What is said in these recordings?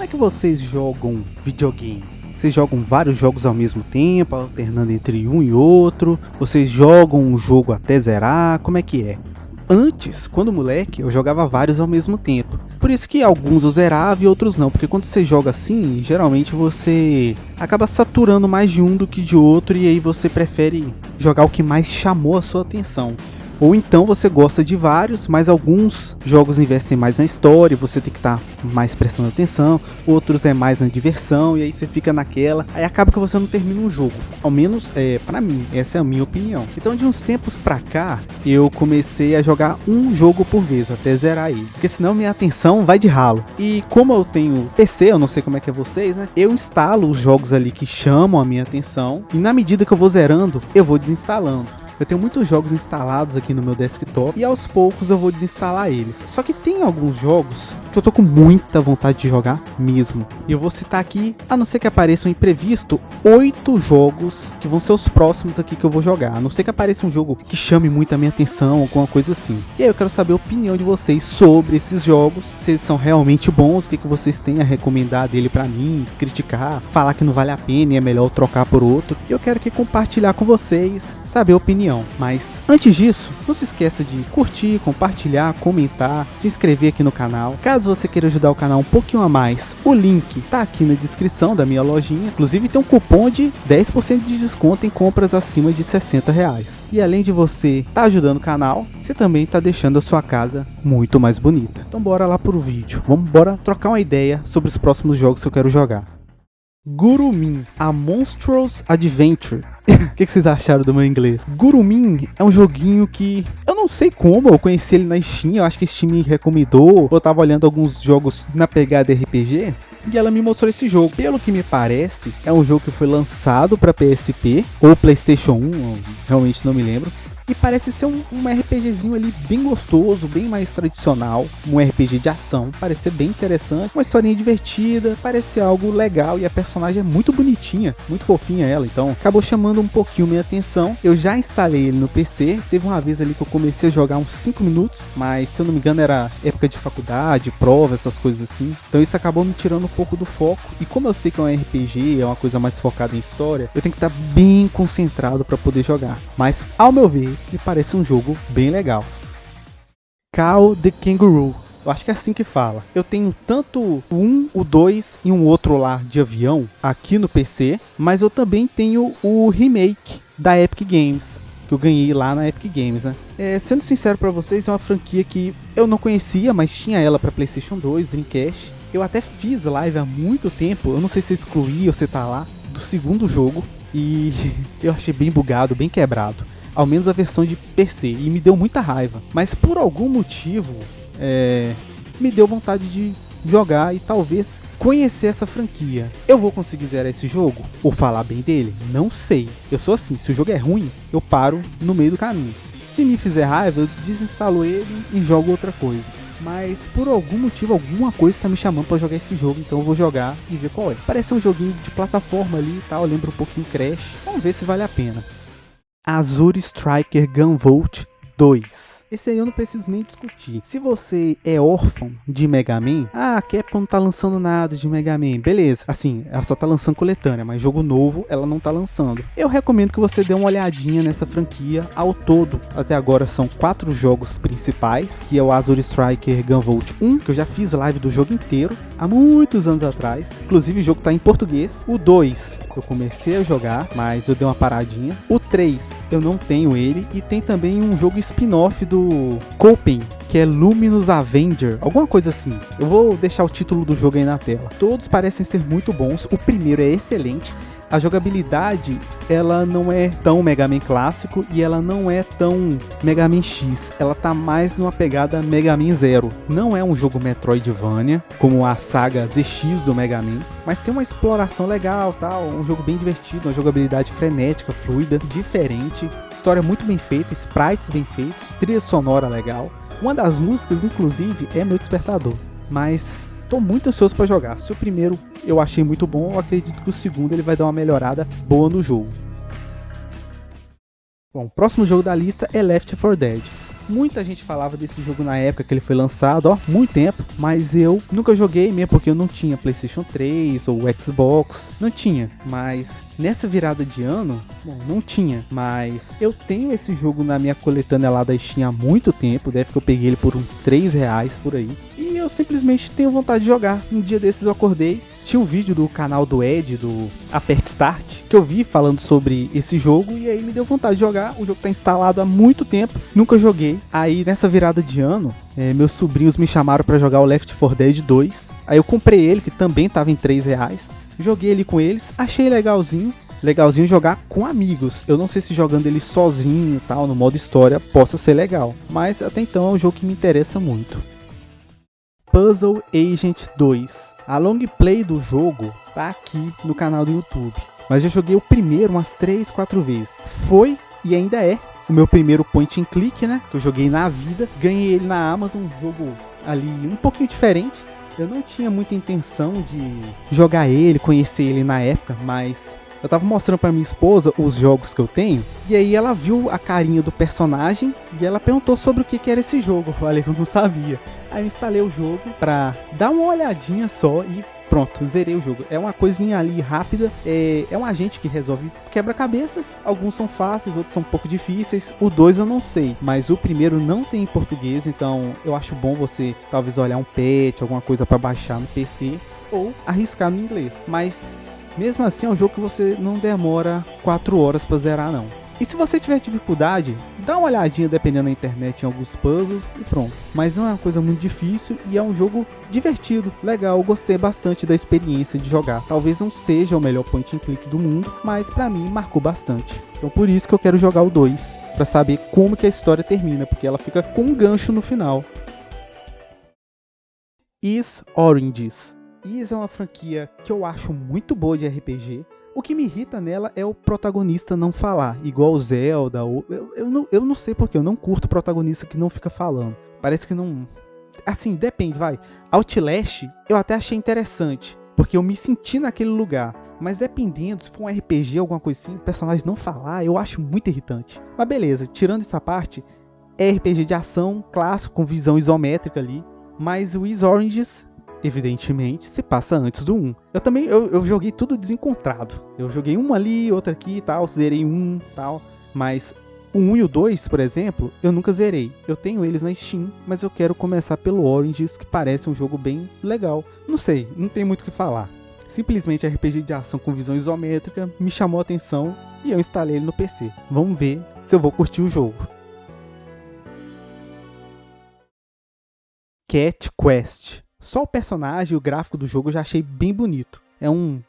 como é que vocês jogam videogame? Vocês jogam vários jogos ao mesmo tempo, alternando entre um e outro? Vocês jogam um jogo até zerar? Como é que é? Antes, quando moleque, eu jogava vários ao mesmo tempo. Por isso que alguns eu zerava e outros não. Porque quando você joga assim, geralmente você acaba saturando mais de um do que de outro. E aí você prefere jogar o que mais chamou a sua atenção. Ou então você gosta de vários, mas alguns jogos investem mais na história, você tem que estar mais prestando atenção, outros é mais na diversão, e aí você fica naquela, aí acaba que você não termina um jogo. Ao menos, pra mim, essa é a minha opinião. Então de uns tempos pra cá, eu comecei a jogar um jogo por vez, até zerar ele. Porque senão minha atenção vai de ralo. E como eu tenho PC, eu não sei como é que é vocês, né? Eu instalo os jogos ali que chamam a minha atenção, e na medida que eu vou zerando, eu vou desinstalando. Eu tenho muitos jogos instalados aqui no meu desktop e aos poucos eu vou desinstalar eles. Só que tem alguns jogos que eu tô com muita vontade de jogar mesmo. E eu vou citar aqui, a não ser que apareça um imprevisto, 8 jogos que vão ser os próximos aqui que eu vou jogar. A não ser que apareça um jogo que chame muito a minha atenção, alguma coisa assim. E aí eu quero saber a opinião de vocês sobre esses jogos, se eles são realmente bons, o que vocês têm a recomendar dele pra mim, criticar, falar que não vale a pena e é melhor trocar por outro. E eu quero aqui compartilhar com vocês, saber a opinião. Mas antes disso, não se esqueça de curtir, compartilhar, comentar, se inscrever aqui no canal. Caso você queira ajudar o canal um pouquinho a mais, o link tá aqui na descrição da minha lojinha. Inclusive tem um cupom de 10% de desconto em compras acima de R$60. E além de você tá ajudando o canal, você também tá deixando a sua casa muito mais bonita. Então bora lá pro vídeo. Vamos trocar uma ideia sobre os próximos jogos que eu quero jogar. Gurumin, A Monstrous Adventure. O que vocês acharam do meu inglês? Gurumin é um joguinho que eu não sei como, eu conheci ele na Steam, eu acho que a Steam me recomendou, eu tava olhando alguns jogos na pegada RPG e ela me mostrou esse jogo. Pelo que me parece, é um jogo que foi lançado para PSP ou PlayStation 1, realmente não me lembro. E parece ser um RPGzinho ali bem gostoso, bem mais tradicional, um RPG de ação, parece ser bem interessante, uma historinha divertida, parece algo legal e a personagem é muito bonitinha, muito fofinha ela, então acabou chamando um pouquinho minha atenção. Eu já instalei ele no PC, teve uma vez ali que eu comecei a jogar uns 5 minutos, mas se eu não me engano era época de faculdade, prova, essas coisas assim, então isso acabou me tirando um pouco do foco, e como eu sei que é um RPG, é uma coisa mais focada em história, eu tenho que estar bem concentrado para poder jogar, mas ao meu ver, me parece um jogo bem legal. Kao the Kangaroo, eu acho que é assim que fala. Eu tenho tanto o 1, o 2 e um outro lá de avião aqui no PC, mas eu também tenho o remake da Epic Games, que eu ganhei lá na Epic Games, né? Sendo sincero pra vocês, é uma franquia que eu não conhecia, mas tinha ela pra PlayStation 2, Dreamcast. Eu até fiz live há muito tempo, eu não sei se eu excluí ou se tá lá, do segundo jogo, e eu achei bem bugado, bem quebrado. Ao menos a versão de PC, e me deu muita raiva. Mas por algum motivo, me deu vontade de jogar e talvez conhecer essa franquia. Eu vou conseguir zerar esse jogo? Ou falar bem dele? Não sei. Eu sou assim, se o jogo é ruim, eu paro no meio do caminho. Se me fizer raiva, eu desinstalo ele e jogo outra coisa. Mas por algum motivo, alguma coisa está me chamando para jogar esse jogo, então eu vou jogar e ver qual é. Parece um joguinho de plataforma ali e tal, lembra um pouquinho Crash. Vamos ver se vale a pena. Azure Striker Gunvolt 2. Esse aí eu não preciso nem discutir. Se você é órfão de Mega Man, a Capcom não tá lançando nada de Mega Man, beleza. Assim, ela só tá lançando coletânea, mas jogo novo ela não tá lançando. Eu recomendo que você dê uma olhadinha nessa franquia. Ao todo, até agora são 4 jogos principais, que é o Azure Striker Gunvolt 1, que eu já fiz live do jogo inteiro, há muitos anos atrás. Inclusive o jogo tá em português. O 2, eu comecei a jogar, mas eu dei uma paradinha. O 3, eu não tenho ele. E tem também um jogo spin-off do Copen, que é Luminous Avenger, alguma coisa assim. Eu vou deixar o título do jogo aí na tela. Todos parecem ser muito bons. O primeiro é excelente. A jogabilidade, ela não é tão Mega Man clássico e ela não é tão Mega Man X. Ela tá mais numa pegada Mega Man Zero. Não é um jogo Metroidvania, como a saga ZX do Mega Man, mas tem uma exploração legal, tal, um jogo bem divertido, uma jogabilidade frenética, fluida, diferente, história muito bem feita, sprites bem feitos, trilha sonora legal. Uma das músicas, inclusive, é meu despertador, mas tô muito ansioso para jogar. Se o primeiro eu achei muito bom, eu acredito que o segundo ele vai dar uma melhorada boa no jogo. Bom, o próximo jogo da lista é Left 4 Dead. Muita gente falava desse jogo na época que ele foi lançado, ó, muito tempo, mas eu nunca joguei mesmo porque eu não tinha PlayStation 3 ou Xbox, não tinha, mas nessa virada de ano, bom, não tinha, mas eu tenho esse jogo na minha coletânea lá da Steam há muito tempo, deve que eu peguei ele por uns R$3 por aí, e eu simplesmente tenho vontade de jogar. Um dia desses eu acordei, tinha um vídeo do canal do Ed, do Aperte Start, que eu vi falando sobre esse jogo e aí me deu vontade de jogar. O jogo tá instalado há muito tempo, nunca joguei. Aí nessa virada de ano, meus sobrinhos me chamaram pra jogar o Left 4 Dead 2. Aí eu comprei ele, que também tava em R$3. Joguei ele com eles, achei legalzinho jogar com amigos. Eu não sei se jogando ele sozinho e tal, no modo história, possa ser legal. Mas até então é um jogo que me interessa muito. Puzzle Agent 2. A long play do jogo tá aqui no canal do YouTube. Mas eu joguei o primeiro umas 3, 4 vezes. Foi e ainda é o meu primeiro point and click, né? Que eu joguei na vida. Ganhei ele na Amazon, um jogo ali um pouquinho diferente. Eu não tinha muita intenção de jogar ele, conhecer ele na época, mas eu tava mostrando pra minha esposa os jogos que eu tenho, e aí ela viu a carinha do personagem e ela perguntou sobre o que era esse jogo. Eu falei que eu não sabia. Aí eu instalei o jogo pra dar uma olhadinha só e pronto, zerei o jogo. É uma coisinha ali rápida, é um agente que resolve quebra-cabeças. Alguns são fáceis, outros são um pouco difíceis. O 2 eu não sei, mas o primeiro não tem em português, então eu acho bom você talvez olhar um patch, alguma coisa pra baixar no PC, ou arriscar no inglês. Mas mesmo assim é um jogo que você não demora 4 horas pra zerar não. E se você tiver dificuldade, dá uma olhadinha dependendo da internet em alguns puzzles e pronto. Mas não é uma coisa muito difícil e é um jogo divertido, legal. Eu gostei bastante da experiência de jogar. Talvez não seja o melhor point and click do mundo, mas pra mim marcou bastante. Então por isso que eu quero jogar o 2, pra saber como que a história termina, porque ela fica com um gancho no final. Is Oranges. Is é uma franquia que eu acho muito boa de RPG. O que me irrita nela é o protagonista não falar, igual o Zelda. Eu não sei porque eu não curto protagonista que não fica falando. Parece que não... Assim, depende, vai. Outlast eu até achei interessante, porque eu me senti naquele lugar. Mas dependendo, se for um RPG, alguma coisa assim, o personagem não falar, eu acho muito irritante. Mas beleza, tirando essa parte, é RPG de ação, clássico, com visão isométrica ali. Mas o Is Oranges, evidentemente, se passa antes do 1. Eu joguei tudo desencontrado. Eu joguei um ali, outro aqui e tal, zerei um e tal. Mas o 1 e o 2, por exemplo, eu nunca zerei. Eu tenho eles na Steam, mas eu quero começar pelo Oranges, que parece um jogo bem legal. Não sei, não tem muito o que falar. Simplesmente RPG de ação com visão isométrica me chamou a atenção e eu instalei ele no PC. Vamos ver se eu vou curtir o jogo. Cat Quest. Só o personagem e o gráfico do jogo eu já achei bem bonito. É um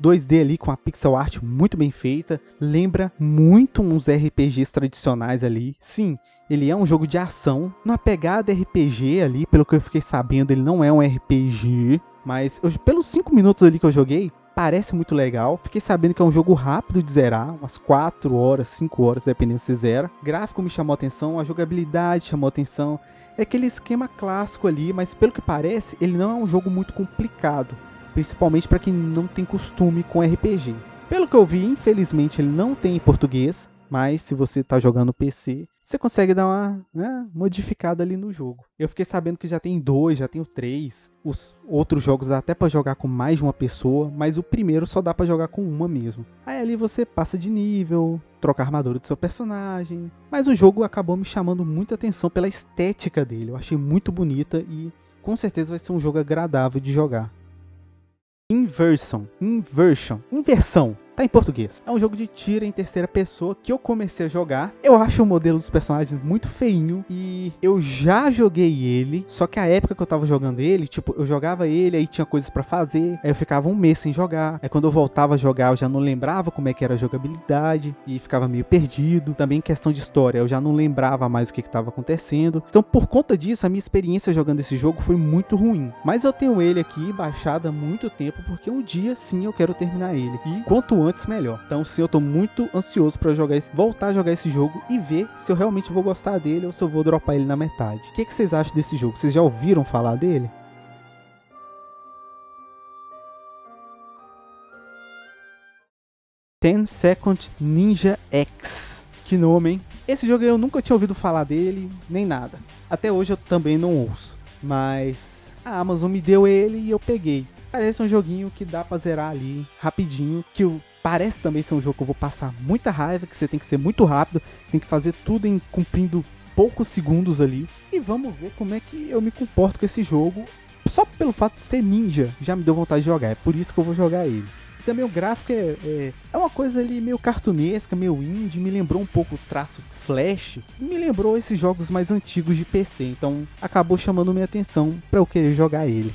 2D ali com a pixel art muito bem feita. Lembra muito uns RPGs tradicionais ali. Sim, ele é um jogo de ação. Numa pegada RPG ali, pelo que eu fiquei sabendo, ele não é um RPG. Mas pelos 5 minutos ali que eu joguei, parece muito legal. Fiquei sabendo que é um jogo rápido de zerar, umas 4 horas, 5 horas, dependendo se zera. O gráfico me chamou a atenção, a jogabilidade chamou a atenção. É aquele esquema clássico ali, mas pelo que parece, ele não é um jogo muito complicado, principalmente para quem não tem costume com RPG. Pelo que eu vi, infelizmente ele não tem em português, mas se você está jogando no PC, você consegue dar uma modificada ali no jogo. Eu fiquei sabendo que já tem 2, já tem o 3, os outros jogos dá até para jogar com mais de uma pessoa, mas o primeiro só dá para jogar com uma mesmo. Aí ali você passa de nível, troca a armadura do seu personagem, mas o jogo acabou me chamando muita atenção pela estética dele. Eu achei muito bonita e com certeza vai ser um jogo agradável de jogar. Inversão, tá em português. É um jogo de tiro em terceira pessoa que eu comecei a jogar. Eu acho o modelo dos personagens muito feinho e eu já joguei ele, só que a época que eu tava jogando ele, tipo, eu jogava ele, aí tinha coisas pra fazer, aí eu ficava um mês sem jogar. Aí quando eu voltava a jogar, eu já não lembrava como é que era a jogabilidade e ficava meio perdido. Também em questão de história, eu já não lembrava mais o que estava acontecendo. Então, por conta disso, a minha experiência jogando esse jogo foi muito ruim. Mas eu tenho ele aqui baixado há muito tempo, porque um dia sim eu quero terminar ele. E quanto antes, melhor. Então sim, eu tô muito ansioso pra voltar a jogar esse jogo e ver se eu realmente vou gostar dele ou se eu vou dropar ele na metade. O que vocês acham desse jogo? Vocês já ouviram falar dele? Ten Second Ninja X. Que nome, hein? Esse jogo eu nunca tinha ouvido falar dele, nem nada. Até hoje eu também não ouço. Mas a Amazon me deu ele e eu peguei. Parece um joguinho que dá pra zerar ali rapidinho. Parece também ser um jogo que eu vou passar muita raiva, que você tem que ser muito rápido, tem que fazer tudo cumprindo poucos segundos ali. E vamos ver como é que eu me comporto com esse jogo. Só pelo fato de ser ninja já me deu vontade de jogar. É por isso que eu vou jogar ele. Também o gráfico é uma coisa ali meio cartunesca, meio indie, me lembrou um pouco o traço Flash, me lembrou esses jogos mais antigos de PC, então acabou chamando minha atenção para eu querer jogar ele.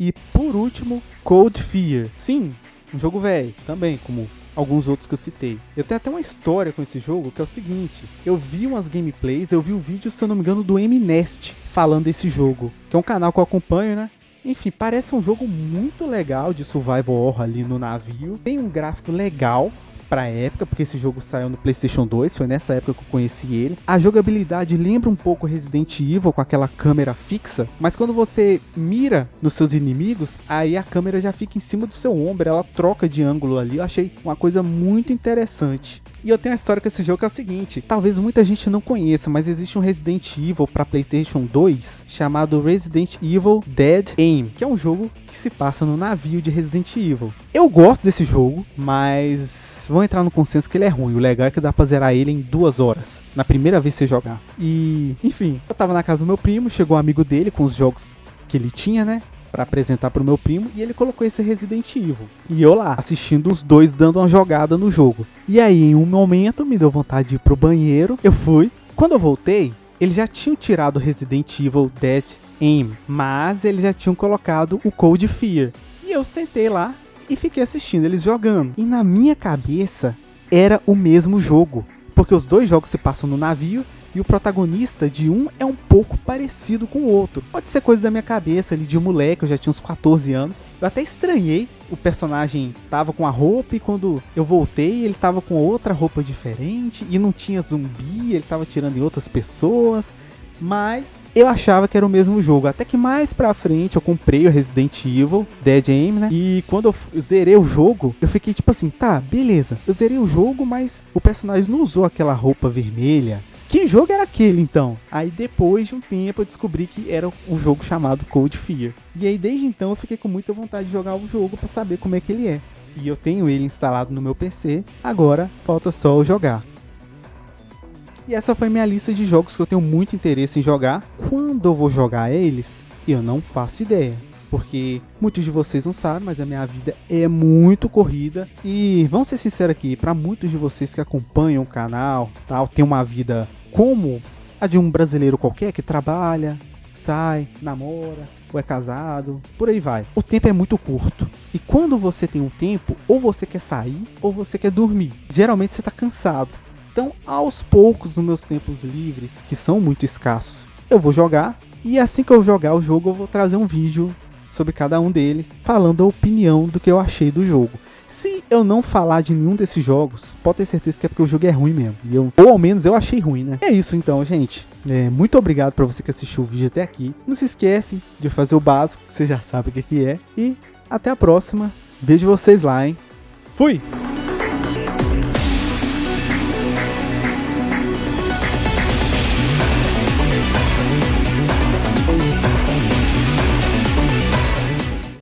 E por último, Cold Fear. Sim, um jogo velho, também, como alguns outros que eu citei. Eu tenho até uma história com esse jogo, que é o seguinte: eu vi umas gameplays, eu vi um vídeo, se eu não me engano, do Mnest falando desse jogo, que é um canal que eu acompanho, né? Enfim, parece um jogo muito legal de survival horror ali no navio. Tem um gráfico legal pra época, porque esse jogo saiu no PlayStation 2, foi nessa época que eu conheci ele. A jogabilidade lembra um pouco Resident Evil, com aquela câmera fixa, mas quando você mira nos seus inimigos, aí a câmera já fica em cima do seu ombro, ela troca de ângulo ali. Eu achei uma coisa muito interessante. E eu tenho uma história com esse jogo que é o seguinte: talvez muita gente não conheça, mas existe um Resident Evil para PlayStation 2 chamado Resident Evil Dead Aim, que é um jogo que se passa no navio de Resident Evil. Eu gosto desse jogo, mas vão entrar no consenso que ele é ruim. O legal é que dá pra zerar ele em 2 horas, na primeira vez que você jogar. E, enfim, eu tava na casa do meu primo, chegou um amigo dele com os jogos que ele tinha, né, pra apresentar pro meu primo, e ele colocou esse Resident Evil. E eu lá, assistindo os dois dando uma jogada no jogo. E aí, em um momento, me deu vontade de ir pro banheiro, eu fui. Quando eu voltei, eles já tinham tirado o Resident Evil Dead Aim, mas eles já tinham colocado o Cold Fear. E eu sentei lá e fiquei assistindo eles jogando. E na minha cabeça, era o mesmo jogo, porque os dois jogos se passam no navio, e o protagonista de um é um pouco parecido com o outro. Pode ser coisa da minha cabeça ali de moleque, eu já tinha uns 14 anos. Eu até estranhei, o personagem tava com a roupa e quando eu voltei ele tava com outra roupa diferente e não tinha zumbi, ele tava atirando em outras pessoas. Mas eu achava que era o mesmo jogo, até que mais pra frente eu comprei o Resident Evil Dead Aim, né? E quando eu zerei o jogo, eu fiquei tipo assim, tá, beleza, eu zerei o jogo, mas o personagem não usou aquela roupa vermelha. Que jogo era aquele então? Aí depois de um tempo eu descobri que era um jogo chamado Cold Fear. E aí desde então eu fiquei com muita vontade de jogar o jogo para saber como é que ele é. E eu tenho ele instalado no meu PC, agora falta só eu jogar. E essa foi minha lista de jogos que eu tenho muito interesse em jogar. Quando eu vou jogar eles, eu não faço ideia. Porque muitos de vocês não sabem, mas a minha vida é muito corrida. E vamos ser sinceros aqui, para muitos de vocês que acompanham o canal, tal, tem uma vida como a de um brasileiro qualquer que trabalha, sai, namora, ou é casado, por aí vai. O tempo é muito curto. E quando você tem um tempo, ou você quer sair, ou você quer dormir. Geralmente você está cansado. Então, aos poucos, nos meus tempos livres, que são muito escassos, eu vou jogar. E assim que eu jogar o jogo, eu vou trazer um vídeo sobre cada um deles, falando a opinião do que eu achei do jogo. Se eu não falar de nenhum desses jogos, pode ter certeza que é porque o jogo é ruim mesmo. Ou ao menos eu achei ruim, né? É isso então, gente. Muito obrigado para você que assistiu o vídeo até aqui. Não se esquece de fazer o básico, você já sabe o que é. E até a próxima. Vejo vocês lá, hein? Fui!